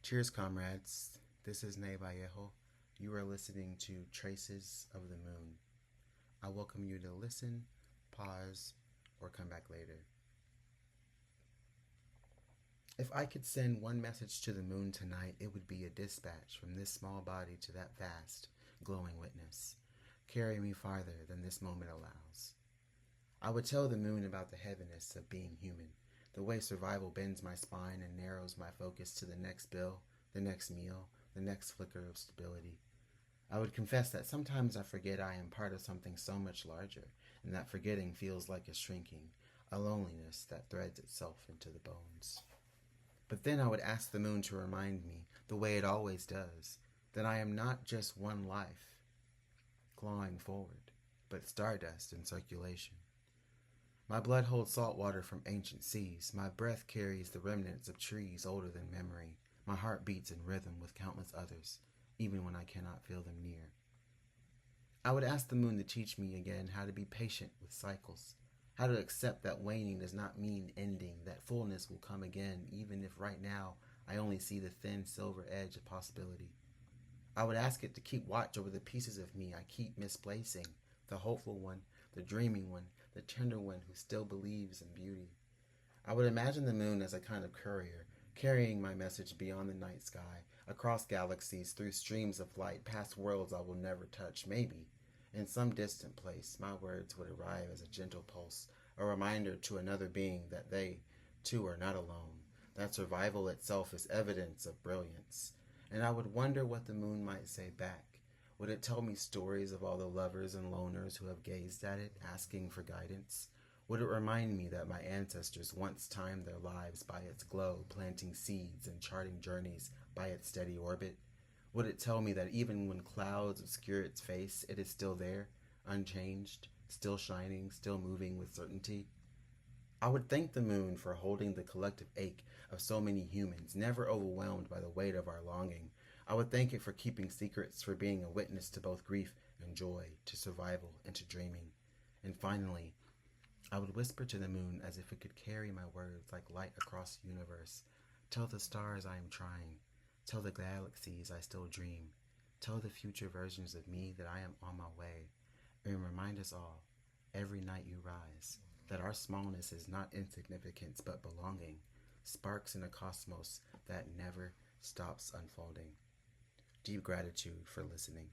Cheers, comrades. This is naeborhood. You are listening to Traces of the Moon. I welcome you to listen, pause, or come back later. If I could send one message to the moon tonight, it would be a dispatch from this small body to that vast, glowing witness. Carry me farther than this moment allows. I would tell the moon about the heaviness of being human, the way survival bends my spine and narrows my focus to the next bill, the next meal, the next flicker of stability. I would confess that sometimes I forget I am part of something so much larger, and that forgetting feels like a shrinking, a loneliness that threads itself into the bones. But then I would ask the moon to remind me, the way it always does, that I am not just one life, clawing forward, but stardust in circulation. My blood holds salt water from ancient seas. My breath carries the remnants of trees older than memory. My heart beats in rhythm with countless others, even when I cannot feel them near. I would ask the moon to teach me again how to be patient with cycles, how to accept that waning does not mean ending, that fullness will come again, even if right now I only see the thin silver edge of possibility. I would ask it to keep watch over the pieces of me I keep misplacing, the hopeful one, the dreaming one, the tender one who still believes in beauty. I would imagine the moon as a kind of courier, carrying my message beyond the night sky, across galaxies, through streams of light, past worlds I will never touch. Maybe, in some distant place, my words would arrive as a gentle pulse, a reminder to another being that they, too, are not alone, that survival itself is evidence of brilliance. And I would wonder what the moon might say back. Would it tell me stories of all the lovers and loners who have gazed at it, asking for guidance? Would it remind me that my ancestors once timed their lives by its glow, planting seeds and charting journeys by its steady orbit? Would it tell me that even when clouds obscure its face, it is still there, unchanged, still shining, still moving with certainty? I would thank the moon for holding the collective ache of so many humans, never overwhelmed by the weight of our longing. I would thank it for keeping secrets, for being a witness to both grief and joy, to survival and to dreaming. And finally, I would whisper to the moon as if it could carry my words like light across the universe. Tell the stars I am trying. Tell the galaxies I still dream. Tell the future versions of me that I am on my way. And remind us all, every night you rise, that our smallness is not insignificance but belonging, sparks in a cosmos that never stops unfolding. Deep gratitude for listening.